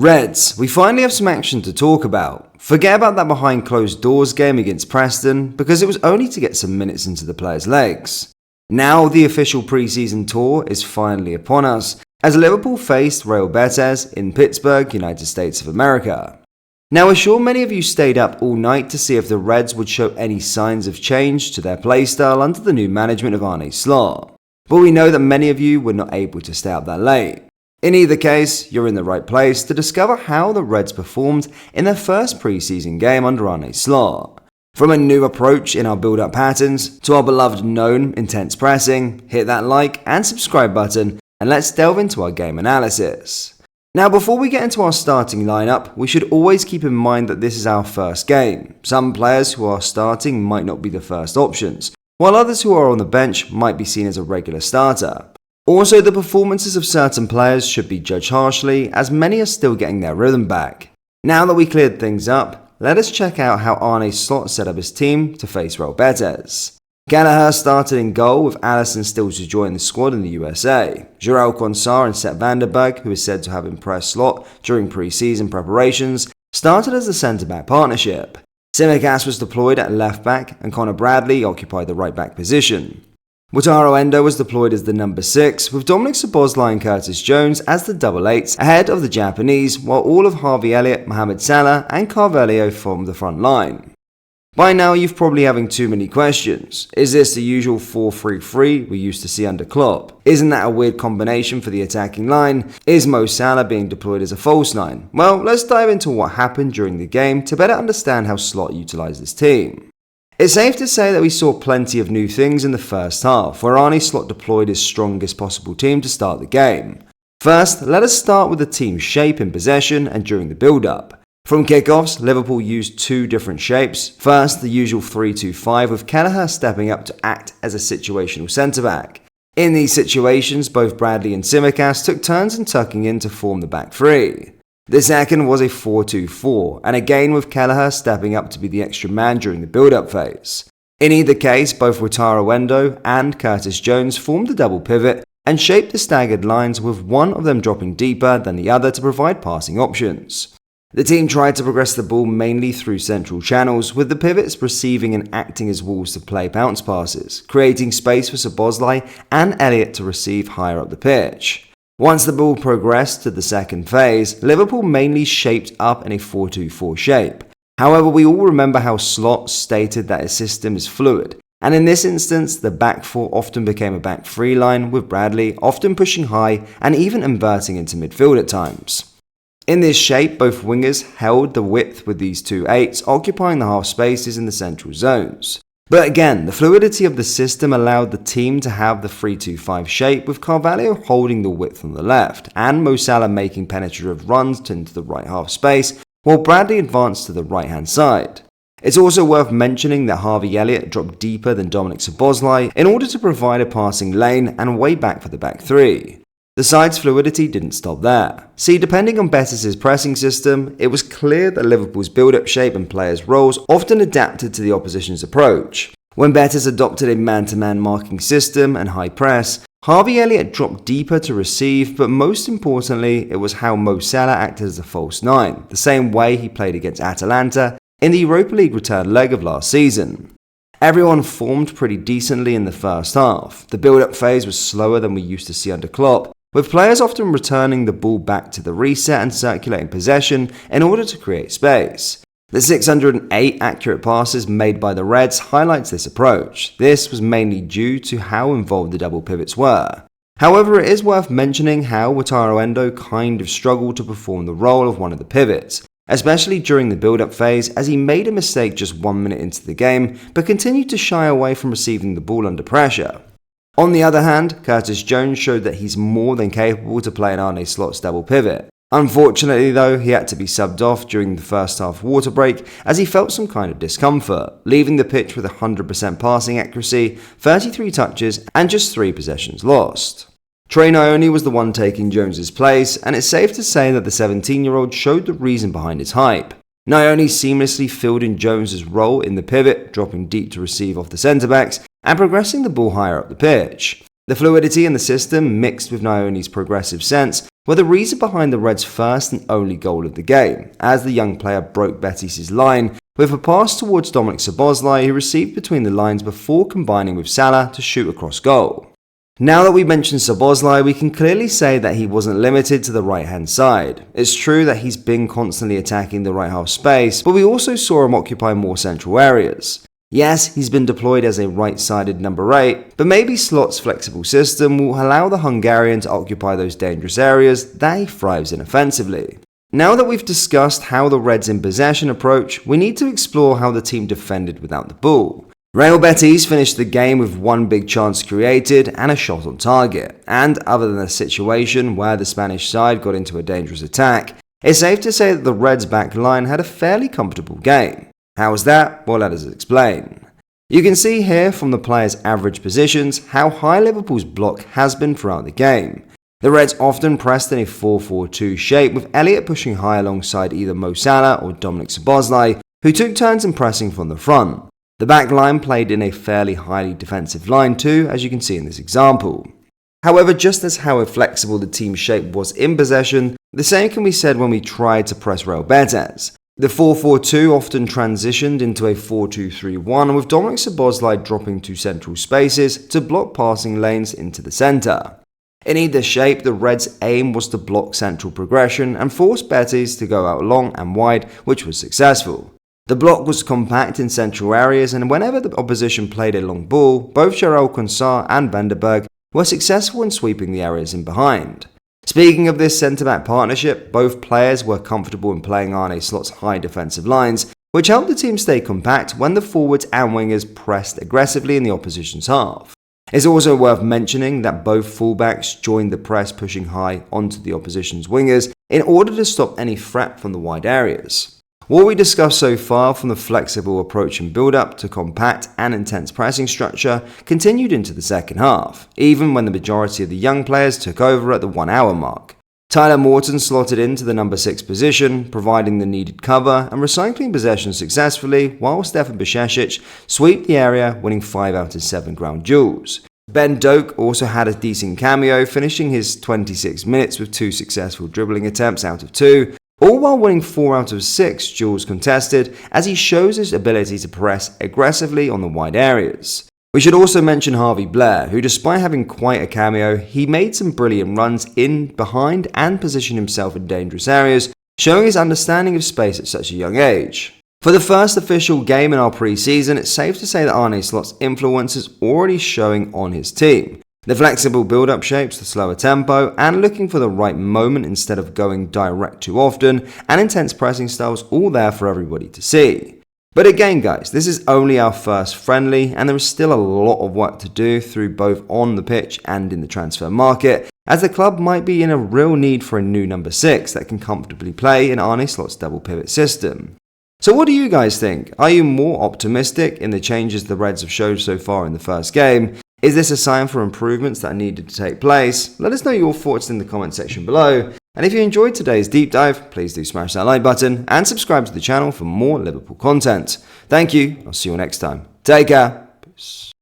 Reds, we finally have some action to talk about. Forget about that behind closed doors game against Preston because it was only to get some minutes into the players' legs. Now the official pre-season tour is finally upon us as Liverpool faced Real Betis in Pittsburgh, United States of America. Now we're sure many of you stayed up all night to see if the Reds would show any signs of change to their playstyle under the new management of Arne slot. But we know that many of you were not able to stay up that late. In either case, you're in the right place to discover how the Reds performed in their first pre-season game under Arne slot. From a new approach in our build-up patterns to our beloved known intense pressing, hit that like and subscribe button and let's delve into our game analysis. Now before we get into our starting lineup, we should always keep in mind that this is our first game. Some players who are starting might not be the first options, while others who are on the bench might be seen as a regular starter. Also, the performances of certain players should be judged harshly as many are still getting their rhythm back. Now that we cleared things up, let us check out how Arne slot set up his team to face Real Betis. Gallagher started in goal with Alisson still to join the squad in the USA. Jurgen Quansah and Sepp Vandenberg, who is said to have impressed slot during pre-season preparations, started as the centre-back partnership. Tsimikas was deployed at left back and Conor Bradley occupied the right back position. Ynwa was deployed as the number 6, with Dominic Szoboszlai and Curtis Jones as the double 8s ahead of the Japanese, while all of Harvey Elliott, Mohamed Salah and Carvalho formed the front line. By now you're probably having too many questions. Is this the usual 4-3-3 we used to see under Klopp? Isn't that a weird combination for the attacking line? Is Mo Salah being deployed as a false 9? Well, let's dive into what happened during the game to better understand how Slot utilised his team. It's safe to say that we saw plenty of new things in the first half, where Arne Slot deployed his strongest possible team to start the game. First, let us start with the team's shape in possession and during the build-up. From kickoffs, Liverpool used two different shapes. First, the usual 3-2-5 with Kelleher stepping up to act as a situational centre-back. In these situations, both Bradley and Tsimikas took turns in tucking in to form the back three. The second was a 4-2-4, and again with Kelleher stepping up to be the extra man during the build-up phase. In either case, both Wataru and Curtis Jones formed the double pivot and shaped the staggered lines, with one of them dropping deeper than the other to provide passing options. The team tried to progress the ball mainly through central channels, with the pivots receiving and acting as walls to play bounce passes, creating space for Szoboszlai and Elliott to receive higher up the pitch. Once the ball progressed to the second phase, Liverpool mainly shaped up in a 4-2-4 shape. However, we all remember how Slot stated that his system is fluid, and in this instance, the back four often became a back three line, with Bradley often pushing high and even inverting into midfield at times. In this shape, both wingers held the width, with these two 8s occupying the half spaces in the central zones. But again, the fluidity of the system allowed the team to have the 3-2-5 shape, with Carvalho holding the width on the left and Mo Salah making penetrative runs into the right half space, while Bradley advanced to the right hand side. It's also worth mentioning that Harvey Elliott dropped deeper than Dominic Szoboszlai in order to provide a passing lane and way back for the back three. The side's fluidity didn't stop there. See, depending on Betis' pressing system, it was clear that Liverpool's build-up shape and players' roles often adapted to the opposition's approach. When Betis adopted a man-to-man marking system and high press, Harvey Elliott dropped deeper to receive, but most importantly, it was how Mo Salah acted as a false 9, the same way he played against Atalanta in the Europa League return leg of last season. Everyone formed pretty decently in the first half. The build-up phase was slower than we used to see under Klopp, with players often returning the ball back to the reset and circulating possession in order to create space. The 608 accurate passes made by the Reds highlights this approach. This was mainly due to how involved the double pivots were. However, it is worth mentioning how Wataru kind of struggled to perform the role of one of the pivots, especially during the build-up phase, as he made a mistake just 1 minute into the game but continued to shy away from receiving the ball under pressure. On the other hand, Curtis Jones showed that he's more than capable to play an Arne Slot's double pivot. Unfortunately though, he had to be subbed off during the first half water break as he felt some kind of discomfort, leaving the pitch with 100% passing accuracy, 33 touches and just 3 possessions lost. Trey Nyoni was the one taking Jones's place, and it's safe to say that the 17-year-old showed the reason behind his hype. Nyoni seamlessly filled in Jones's role in the pivot, dropping deep to receive off the centre-backs and progressing the ball higher up the pitch. The fluidity in the system, mixed with Nyone's progressive sense, were the reason behind the Reds' first and only goal of the game, as the young player broke Betis' line with a pass towards Dominik Szoboszlai, who received between the lines before combining with Salah to shoot across goal. Now that we mentioned Szoboszlai, we can clearly say that he wasn't limited to the right-hand side. It's true that he's been constantly attacking the right half space, but we also saw him occupy more central areas. Yes, he's been deployed as a right-sided number 8, but maybe Slot's flexible system will allow the Hungarian to occupy those dangerous areas that he thrives in offensively. Now that we've discussed how the Reds in possession approach, we need to explore how the team defended without the ball. Real Betis finished the game with one big chance created and a shot on target, and other than a situation where the Spanish side got into a dangerous attack, it's safe to say that the Reds' back line had a fairly comfortable game. How was that? Well, let us explain. You can see here from the players' average positions how high Liverpool's block has been throughout the game. The Reds often pressed in a 4-4-2 shape, with Elliott pushing high alongside either Mo Salah or Dominik Szoboszlai, who took turns in pressing from the front. The back line played in a fairly highly defensive line too, as you can see in this example. However, just as how flexible the team shape was in possession, the same can be said when we tried to press Real Betis. The 4-4-2 often transitioned into a 4-2-3-1, with Dominik Szoboszlai dropping to central spaces to block passing lanes into the centre. In either shape, the Reds' aim was to block central progression and force Betis to go out long and wide, which was successful. The block was compact in central areas, and whenever the opposition played a long ball, both Jarell Quansah and Vandenberg were successful in sweeping the areas in behind. Speaking of this centre-back partnership, both players were comfortable in playing Arne Slot's high defensive lines, which helped the team stay compact when the forwards and wingers pressed aggressively in the opposition's half. It's also worth mentioning that both fullbacks joined the press, pushing high onto the opposition's wingers in order to stop any threat from the wide areas. What we discussed so far, from the flexible approach and build-up to compact and intense pressing structure, continued into the second half, even when the majority of the young players took over at the 1 hour mark. Tyler Morton slotted into the number 6 position, providing the needed cover and recycling possession successfully, while Stefan Bajcetic swept the area, winning 5 out of 7 ground duels. Ben Doak also had a decent cameo, finishing his 26 minutes with 2 successful dribbling attempts out of 2, all while winning 4 out of 6 duels contested, as he shows his ability to press aggressively on the wide areas. We should also mention Harvey Blair, who, despite having quite a cameo, he made some brilliant runs in, behind and positioned himself in dangerous areas, showing his understanding of space at such a young age. For the first official game in our pre-season, it's safe to say that Arne Slot's influence is already showing on his team. The flexible build-up shapes, the slower tempo, and looking for the right moment instead of going direct too often, and intense pressing styles, all there for everybody to see. But again guys, this is only our first friendly, and there is still a lot of work to do through both on the pitch and in the transfer market, as the club might be in a real need for a new number 6 that can comfortably play in Arne Slot's double pivot system. So what do you guys think? Are you more optimistic in the changes the Reds have showed so far in the first game? Is this a sign for improvements that are needed to take place? Let us know your thoughts in the comment section below. And if you enjoyed today's deep dive, please do smash that like button and subscribe to the channel for more Liverpool content. Thank you. I'll see you all next time. Take care. Peace.